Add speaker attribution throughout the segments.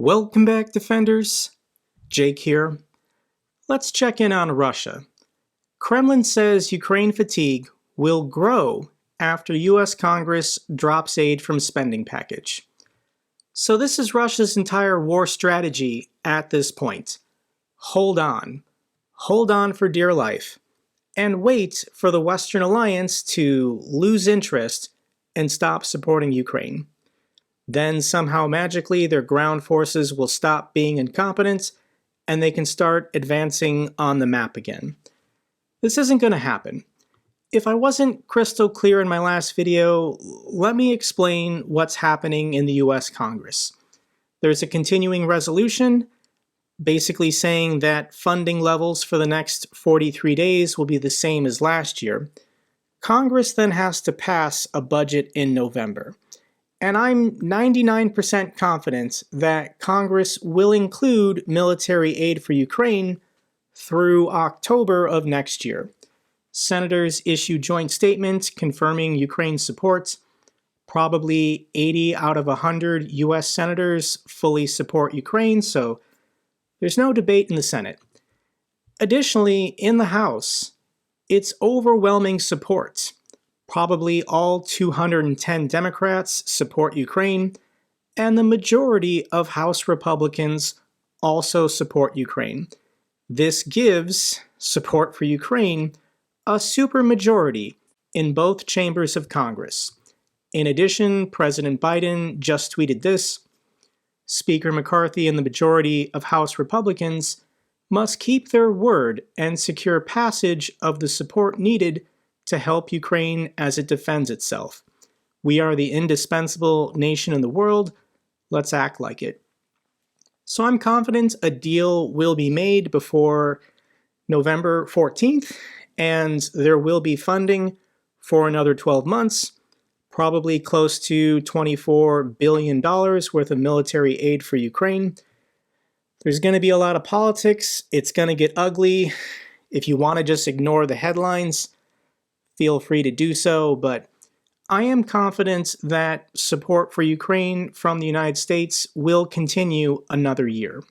Speaker 1: Welcome back, Defenders. Jake here. Let's check in on Russia. Kremlin says Ukraine fatigue will grow after US Congress drops aid from spending package. So this is Russia's entire war strategy at this point. Hold on for dear life, and wait for the Western alliance to lose interest and stop supporting Ukraine. Then somehow magically their ground forces will stop being incompetent and they can start advancing on the map again. This isn't going to happen. If I wasn't crystal clear in my last video, let me explain what's happening in the US Congress. There's a continuing resolution basically saying that funding levels for the next 43 days will be the same as last year. Congress then has to pass a budget in November. And I'm 99% confident that Congress will include military aid for Ukraine through October of next year. Senators issue joint statements confirming Ukraine's support. Probably 80 out of 100 US senators fully support Ukraine, so there's no debate in the Senate. Additionally, in the House, it's overwhelming support. Probably all 210 Democrats support Ukraine, and the majority of House Republicans also support Ukraine. This gives support for Ukraine a supermajority in both chambers of Congress. In addition, President Biden just tweeted this: Speaker McCarthy and the majority of House Republicans must keep their word and secure passage of the support needed to help Ukraine as it defends itself. We are the indispensable nation in the world. Let's act like it. So I'm confident a deal will be made before November 14th, and there will be funding for another 12 months, probably close to $24 billion worth of military aid for Ukraine. There's going to be a lot of politics. It's going to get ugly. If you want to just ignore the headlines, feel free to do so, but I am confident that support for Ukraine from the United States will continue another year.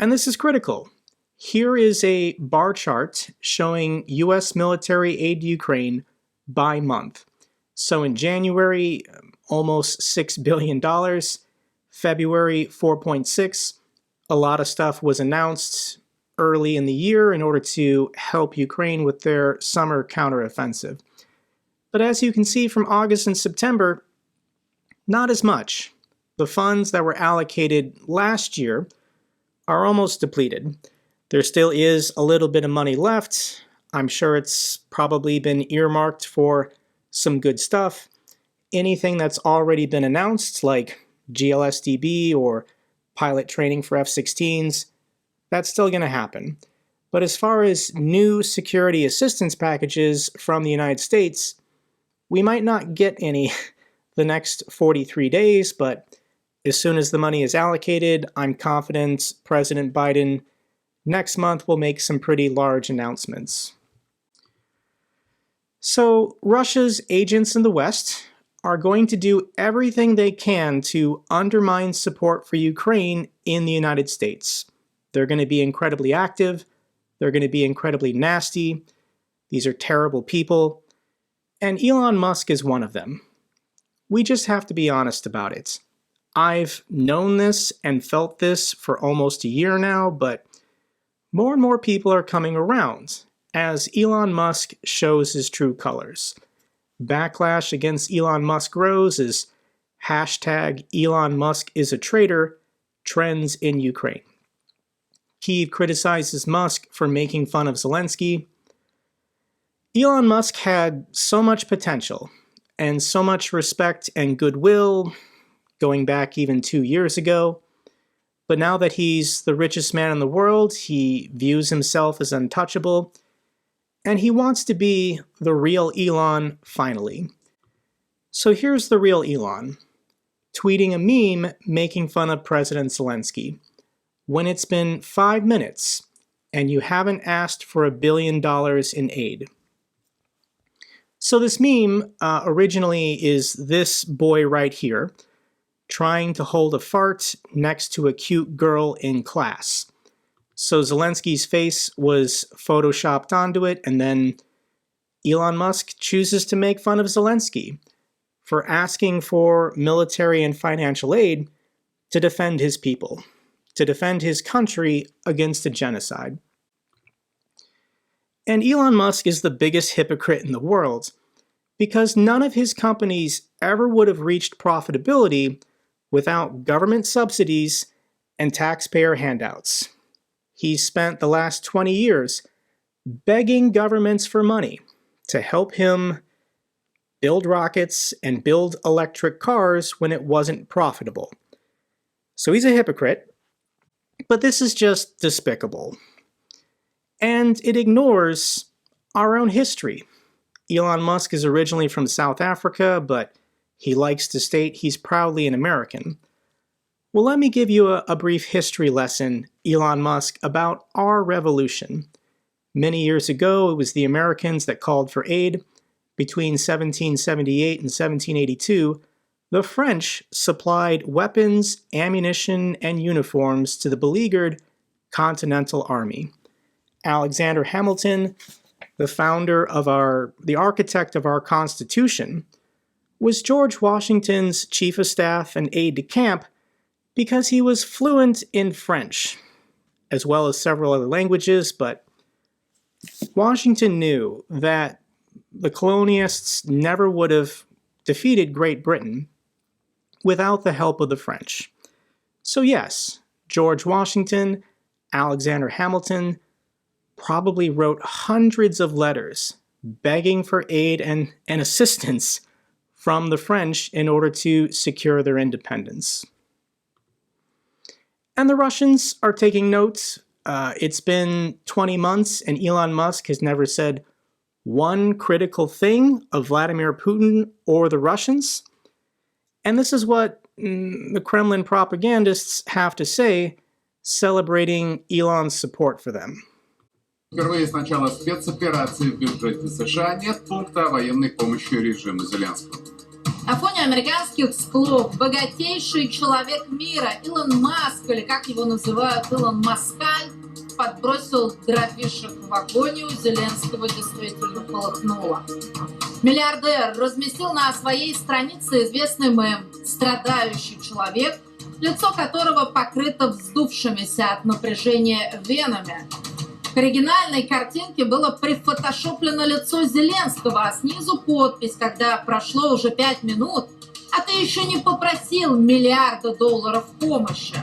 Speaker 1: And this is critical. Here is a bar chart showing US military aid to Ukraine by month. So in January, almost $6 billion. February, 4.6. A lot of stuff was announced early in the year in order to help Ukraine with their summer counteroffensive. But as you can see from August and September, not as much. The funds that were allocated last year are almost depleted. There still is a little bit of money left. I'm sure it's probably been earmarked for some good stuff. Anything that's already been announced, like GLSDB or pilot training for F-16s, that's still going to happen. But as far as new security assistance packages from the United States, we might not get any the next 43 days, but as soon as the money is allocated, I'm confident President Biden next month will make some pretty large announcements. So Russia's agents in the West are going to do everything they can to undermine support for Ukraine in the United States. They're going to be incredibly active. They're going to be incredibly nasty. These are terrible people. And Elon Musk is one of them. We just have to be honest about it. I've known this and felt this for almost a year now, but more and more people are coming around as Elon Musk shows his true colors. Backlash against Elon Musk grows as hashtag Elon Musk is a traitor trends in Ukraine. Kyiv criticizes Musk for making fun of Zelensky. Elon Musk had so much potential and so much respect and goodwill going back even 2 years ago. But now that he's the richest man in the world, he views himself as untouchable, and he wants to be the real Elon finally. So here's the real Elon, tweeting a meme making fun of President Zelensky, when it's been 5 minutes and you haven't asked for $1 billion in aid. So this meme originally is this boy right here, trying to hold a fart next to a cute girl in class. So Zelensky's face was photoshopped onto it, and then Elon Musk chooses to make fun of Zelensky for asking for military and financial aid to defend his people, to defend his country against a genocide. And Elon Musk is the biggest hypocrite in the world because none of his companies ever would have reached profitability without government subsidies and taxpayer handouts. He's spent the last 20 years begging governments for money to help him build rockets and build electric cars when it wasn't profitable. So he's a hypocrite, but this is just despicable. And it ignores our own history. Elon Musk is originally from South Africa, but he likes to state he's proudly an American. Well, let me give you a brief history lesson, Elon Musk, about our revolution. Many years ago, it was the Americans that called for aid. Between 1778 and 1782, the French supplied weapons, ammunition, and uniforms to the beleaguered Continental Army. Alexander Hamilton, the architect of our Constitution, was George Washington's chief of staff and aide-de-camp because he was fluent in French, as well as several other languages, but Washington knew that the colonialists never would have defeated Great Britain without the help of the French. So yes, George Washington, Alexander Hamilton, probably wrote hundreds of letters begging for aid and assistance from the French in order to secure their independence. And the Russians are taking notes. It's been 20 months and Elon Musk has never said one critical thing of Vladimir Putin or the Russians. And this is what the Kremlin propagandists have to say, celebrating Elon's support for them.
Speaker 2: Впервые с начала спецоперации в бюджете США нет пункта о военной помощи режиму Зеленского.
Speaker 3: На фоне американских слов богатейший человек мира Илон Маск, или как его называют, Илон Маскаль, подбросил дровишек в огонь, у Зеленского действительно полыхнуло. Миллиардер разместил на своей странице известный мем «Страдающий человек», лицо которого покрыто вздувшимися от напряжения венами. К оригинальной картинке было прифотошоплено лицо Зеленского, а снизу подпись, когда прошло уже 5 минут, а ты еще не попросил миллиарда долларов помощи.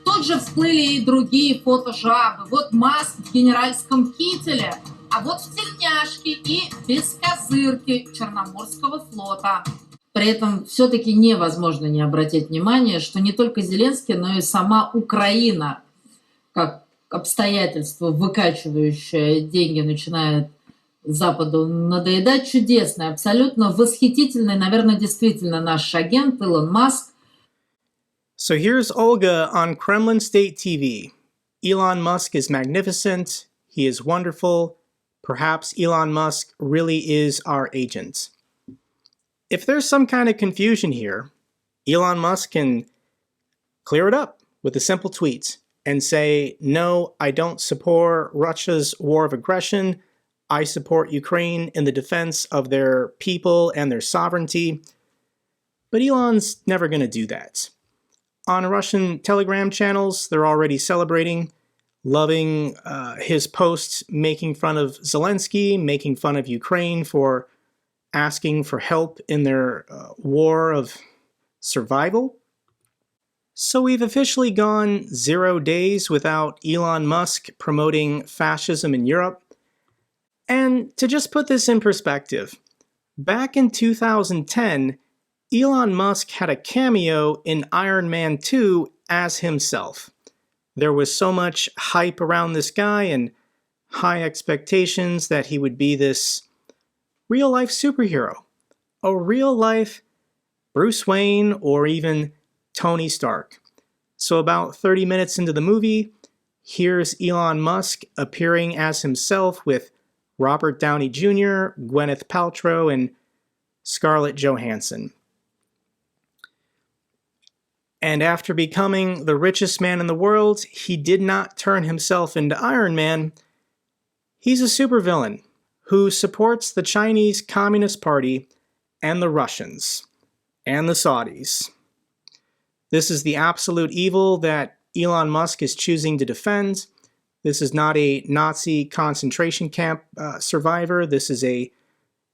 Speaker 3: Тут же всплыли и другие фотожабы. Вот Маск в генеральском кителе, а вот в тельняшке и без козырки Черноморского флота. При этом все-таки невозможно не обратить внимание, что не только Зеленский, но и сама Украина, как обстоятельство, выкачивающее деньги, начинает Западу надоедать. Чудесный, абсолютно восхитительный, наверное, действительно наш агент Илон Маск.
Speaker 1: So here's Olga on Kremlin State TV. Elon Musk is magnificent. He is wonderful. Perhaps Elon Musk really is our agent. If there's some kind of confusion here, Elon Musk can clear it up with a simple tweet and say, no, I don't support Russia's war of aggression. I support Ukraine in the defense of their people and their sovereignty. But Elon's never going to do that. On Russian Telegram channels, they're already celebrating, loving his posts, making fun of Zelensky, making fun of Ukraine for asking for help in their war of survival. So we've officially gone 0 days without Elon Musk promoting fascism in Europe. And to just put this in perspective, back in 2010, Elon Musk had a cameo in Iron Man 2 as himself. There was so much hype around this guy and high expectations that he would be this real-life superhero, a real-life Bruce Wayne or even Tony Stark. So about 30 minutes into the movie, here's Elon Musk appearing as himself with Robert Downey Jr., Gwyneth Paltrow, and Scarlett Johansson. And after becoming the richest man in the world, he did not turn himself into Iron Man. He's a supervillain who supports the Chinese Communist Party and the Russians and the Saudis. This is the absolute evil that Elon Musk is choosing to defend. This is not a Nazi concentration camp survivor. This is a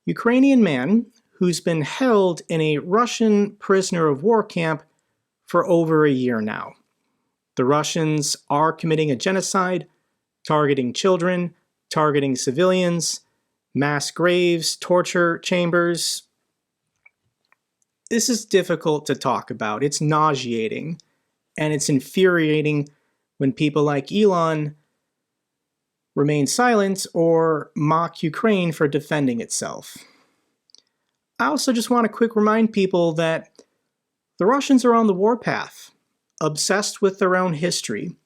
Speaker 1: Ukrainian man who's been held in a Russian prisoner of war camp for over a year now. The Russians are committing a genocide, targeting children, targeting civilians, mass graves, torture chambers. This is difficult to talk about. It's nauseating, and it's infuriating when people like Elon remain silent or mock Ukraine for defending itself. I also just want to quick remind people that the Russians are on the warpath, obsessed with their own history.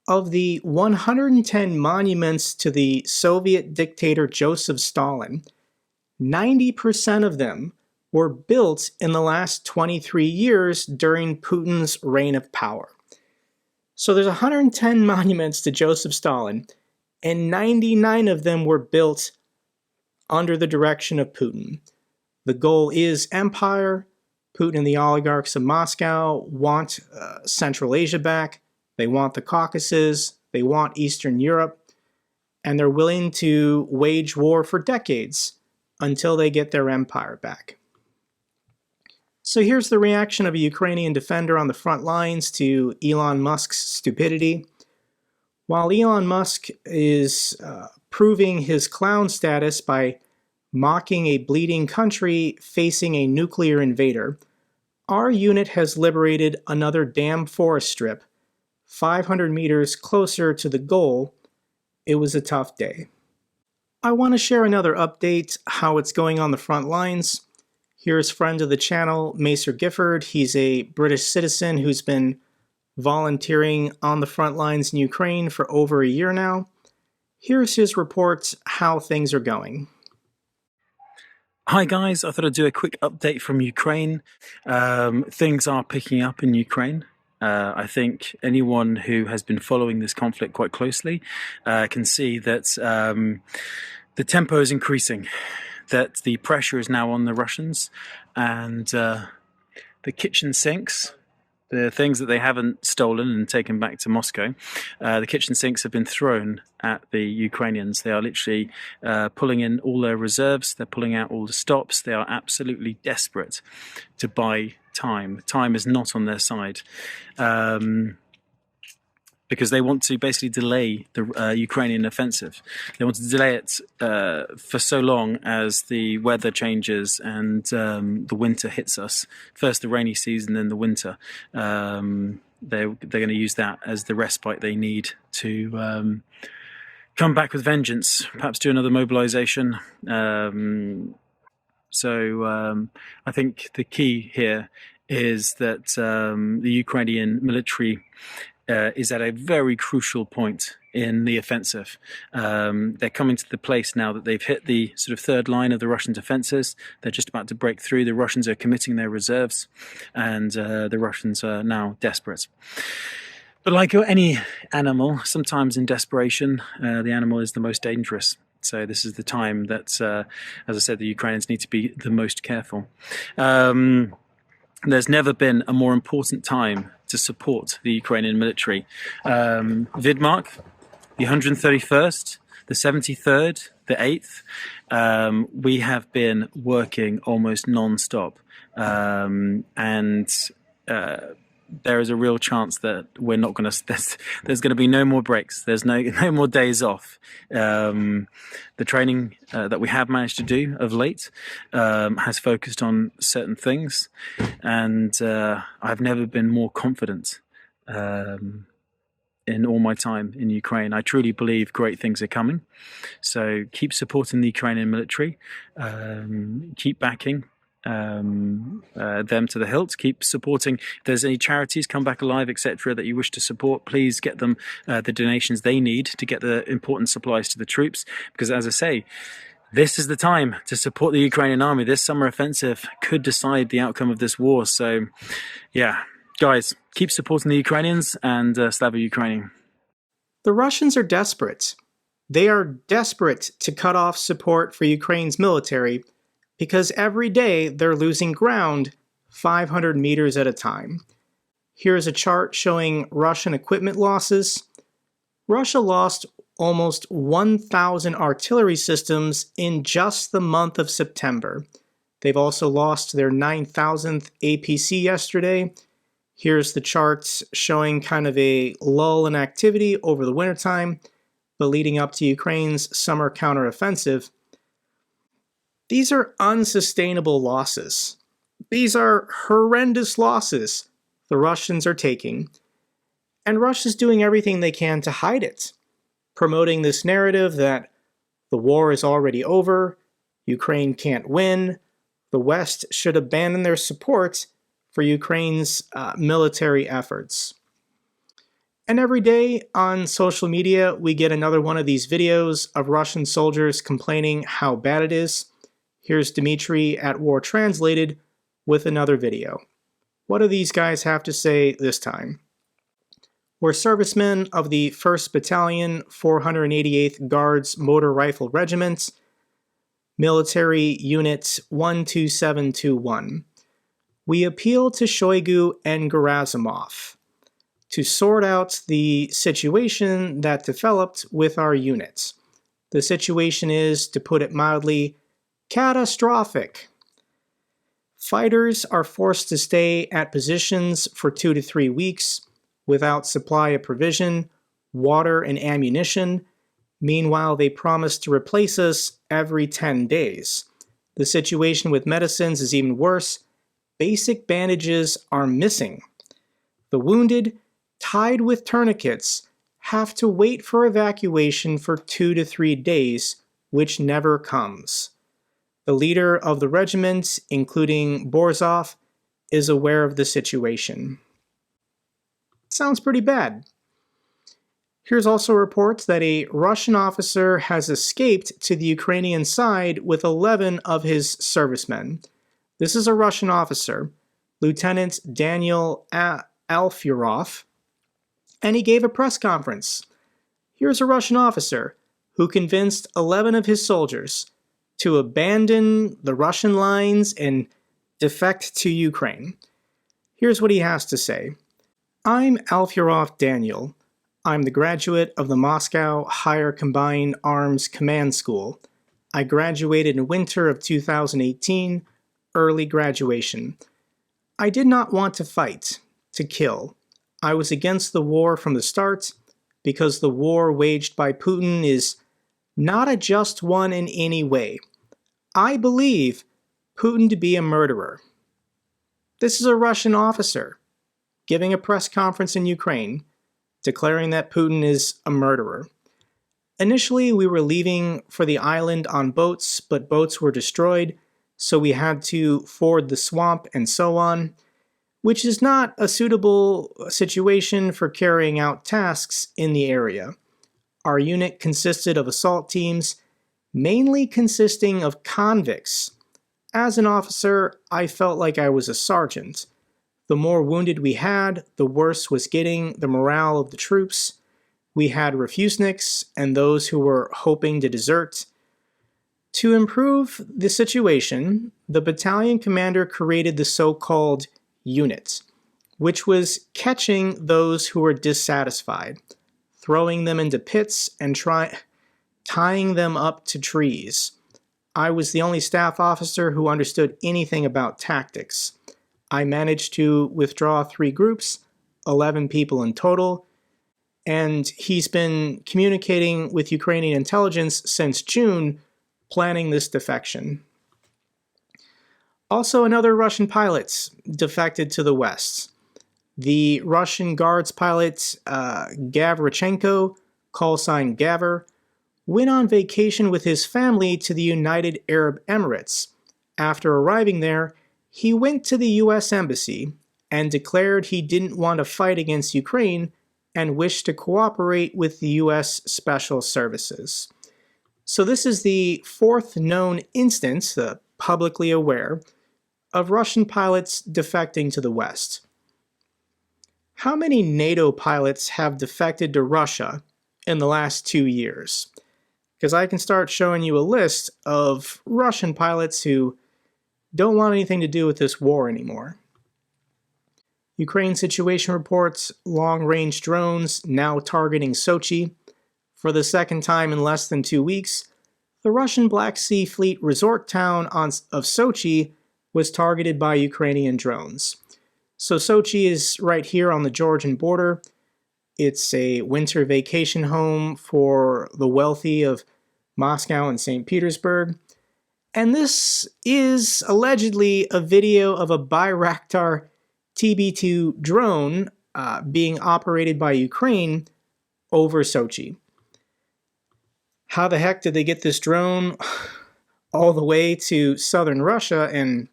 Speaker 1: Of the 110 monuments to the Soviet dictator Joseph Stalin, 90% of them were built in the last 23 years during Putin's reign of power. So there's 110 monuments to Joseph Stalin, and 99 of them were built under the direction of Putin. The goal is empire. Putin and the oligarchs of Moscow want Central Asia back. They want the Caucasus. They want Eastern Europe. And they're willing to wage war for decades until they get their empire back. So here's the reaction of a Ukrainian defender on the front lines to Elon Musk's stupidity. While Elon Musk is proving his clown status by mocking a bleeding country facing a nuclear invader, our unit has liberated another dam forest strip 500 meters closer to the goal. It was a tough day. I want to share another update how it's going on the front lines. Here's friend of the channel, Macer Gifford. He's a British citizen who's been volunteering on the front lines in Ukraine for over a year now. Here's his report how things are going.
Speaker 4: Hi guys, I thought I'd do a quick update from Ukraine. Things are picking up in Ukraine. I think anyone who has been following this conflict quite closely can see that the tempo is increasing, that the pressure is now on the Russians, and the kitchen sinks, the things that they haven't stolen and taken back to Moscow, the kitchen sinks have been thrown at the Ukrainians. They are literally pulling in all their reserves, they're pulling out all the stops, they are absolutely desperate to buy time. Time is not on their side. Because they want to basically delay the Ukrainian offensive. They want to delay it for so long as the weather changes and the winter hits us. First the rainy season, then the winter. They're going to use that as the respite they need to come back with vengeance, perhaps do another mobilization. So I think the key here is that the Ukrainian military is at a very crucial point in the offensive. They're coming to the place now that they've hit the sort of third line of the Russian defenses. They're just about to break through. The Russians are committing their reserves, and the Russians are now desperate. But like any animal, sometimes in desperation, the animal is the most dangerous. So this is the time that, as I said, the Ukrainians need to be the most careful. There's never been a more important time to support the Ukrainian military. Vidmark, the 131st, the 73rd, the 8th, we have been working almost non-stop. And there is a real chance that we're not going to, there's going to be no more breaks. There's no more days off. The training that we have managed to do of late has focused on certain things, and I've never been more confident in all my time in Ukraine. I truly believe great things are coming. So keep supporting the Ukrainian military, keep backing them to the hilt, keep supporting. If there's any charities, Come Back Alive, etc., that you wish to support, please get them the donations they need to get the important supplies to the troops, because as I say, this is the time to support the Ukrainian army. This summer offensive could decide the outcome of this war. So yeah, Guys, keep supporting the Ukrainians and Slava Ukrainian.
Speaker 1: The Russians are desperate. They are desperate to cut off support for Ukraine's military because every day they're losing ground 500 meters at a time. Here's a chart showing Russian equipment losses. Russia lost almost 1,000 artillery systems in just the month of September. They've also lost their 9,000th APC yesterday. Here's the charts showing kind of a lull in activity over the wintertime, but leading up to Ukraine's summer counteroffensive. These are unsustainable losses. These are horrendous losses the Russians are taking, and Russia's doing everything they can to hide it, promoting this narrative that the war is already over, Ukraine can't win, the West should abandon their support for Ukraine's military efforts. And every day on social media, we get another one of these videos of Russian soldiers complaining how bad it is. Here's Dmitry at War Translated with another video. What do these guys have to say this time? We're servicemen of the 1st Battalion, 488th Guards Motor Rifle Regiment, Military Unit 12721. We appeal to Shoigu and Gerasimov to sort out the situation that developed with our units. The situation is, to put it mildly, catastrophic. Fighters are forced to stay at positions for 2 to 3 weeks without supply of provision, water, and ammunition. Meanwhile, they promise to replace us every 10 days. The situation with medicines is even worse. Basic bandages are missing. The wounded, tied with tourniquets, have to wait for evacuation for 2 to 3 days, which never comes. The leader of the regiment, including Borzov, is aware of the situation. Sounds pretty bad. Here's also reports that a Russian officer has escaped to the Ukrainian side with 11 of his servicemen. This is a Russian officer, Lieutenant Daniel Alfurov, and he gave a press conference. Here's a Russian officer who convinced 11 of his soldiers to abandon the Russian lines and defect to Ukraine. Here's what he has to say. I'm Alfurov Daniel. I'm the graduate of the Moscow Higher Combined Arms Command School. I graduated in winter of 2018, early graduation. I did not want to fight, to kill. I was against the war from the start because the war waged by Putin is not a just one in any way. I believe Putin to be a murderer. This is a Russian officer giving a press conference in Ukraine, declaring that Putin is a murderer. Initially, we were leaving for the island on boats, but boats were destroyed, so we had to ford the swamp and so on, which is not a suitable situation for carrying out tasks in the area. Our unit consisted of assault teams, mainly consisting of convicts. As an officer, I felt like I was a sergeant. The more wounded we had, the worse was getting the morale of the troops. We had refuseniks and those who were hoping to desert. To improve the situation, the battalion commander created the so-called unit, which was catching those who were dissatisfied, throwing them into pits and tying them up to trees. I was the only staff officer who understood anything about tactics. I managed to withdraw 3 groups, 11 people in total, and he's been communicating with Ukrainian intelligence since June, planning this defection. Also, another Russian pilot defected to the west. The Russian Guards pilot Gavrichenko, call sign Gavr, went on vacation with his family to the United Arab Emirates. After arriving there, he went to the US Embassy and declared he didn't want to fight against Ukraine and wished to cooperate with the US Special Services. So this is the 4th known instance, publicly aware, of Russian pilots defecting to the West. How many NATO pilots have defected to Russia in the last 2 years? Because I can start showing you a list of Russian pilots who don't want anything to do with this war anymore. Ukraine situation reports long-range drones now targeting Sochi. For the second time in less than 2 weeks, the Russian Black Sea Fleet resort town of Sochi was targeted by Ukrainian drones. So Sochi is right here on the Georgian border. It's a winter vacation home for the wealthy of Moscow and St. Petersburg. And this is allegedly a video of a Bayraktar TB2 drone being operated by Ukraine over Sochi. How the heck did they get this drone all the way to southern Russia? And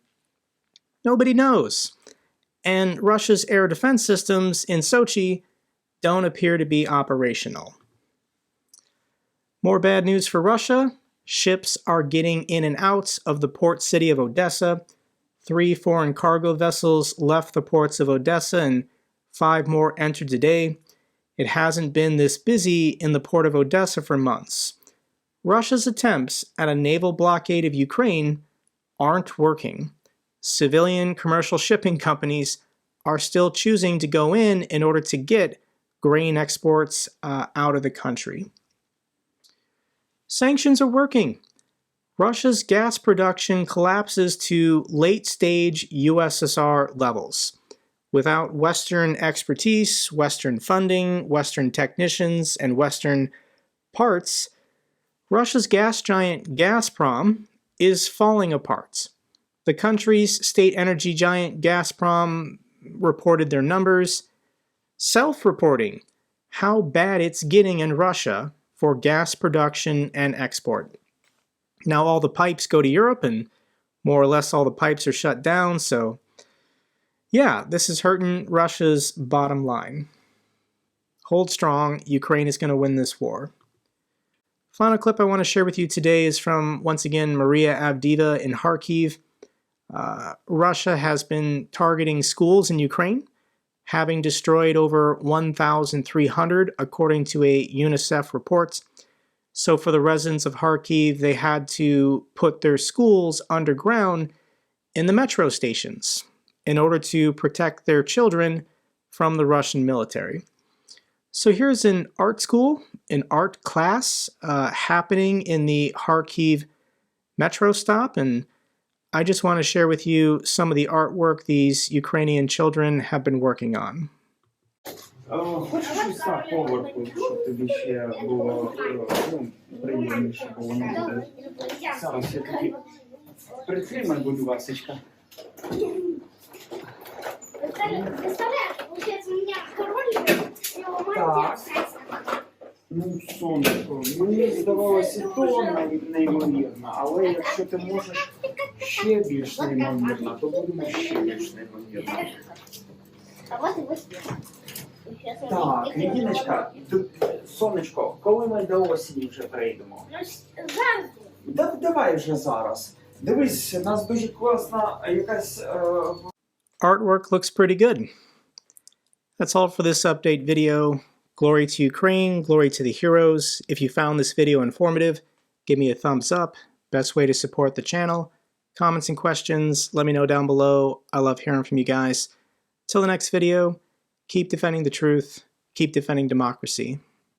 Speaker 1: nobody knows. And Russia's air defense systems in Sochi don't appear to be operational. More bad news for Russia. Ships are getting in and out of the port city of Odessa. 3 foreign cargo vessels left the ports of Odessa and 5 more entered today. It hasn't been this busy in the port of Odessa for months. Russia's attempts at a naval blockade of Ukraine aren't working. Civilian commercial shipping companies are still choosing to go in order to get grain exports out of the country. Sanctions are working. Russia's gas production collapses to late-stage USSR levels. Without Western expertise, Western funding, Western technicians, and Western parts, Russia's gas giant Gazprom is falling apart. The country's state energy giant Gazprom reported their numbers, self-reporting how bad it's getting in Russia for gas production and export. Now all the pipes go to Europe and more or less all the pipes are shut down, so yeah, this is hurting Russia's bottom line. Hold strong, Ukraine is going to win this war. Final clip I want to share with you today is from, once again, Maria Avdiivna in Kharkiv. Russia has been targeting schools in Ukraine, having destroyed over 1,300 according to a UNICEF report. So for the residents of Kharkiv, they had to put their schools underground in the metro stations in order to protect their children from the Russian military. So here's an art school, an art class happening in the Kharkiv metro stop, and I just want to share with you some of the artwork these Ukrainian children have been working on.
Speaker 5: Хочеш листа поверху, щоб тобі ще було приємніше, бо воно буде. Зараз я тобі притримай, будь ласочка.
Speaker 6: Представляешь, получается, у меня король, и ломает сердце.
Speaker 5: Ну, сонечко, мені здавалося то неймовірно, але якщо ти можеш ще більш неймовірно, то будемо ще більш неймовірно.
Speaker 6: А вот и выстрел.
Speaker 5: Так, Регіночка, сонечко, коли ми до осені вже прийдемо?
Speaker 6: Ну, зараз.
Speaker 5: Давай вже зараз. Дивись, у нас дуже класна якась...
Speaker 1: Artwork looks pretty good. That's all for this update video. Glory to Ukraine, glory to the heroes. If you found this video informative, give me a thumbs up. Best way to support the channel. Comments and questions, let me know down below. I love hearing from you guys. Till the next video, keep defending the truth, keep defending democracy.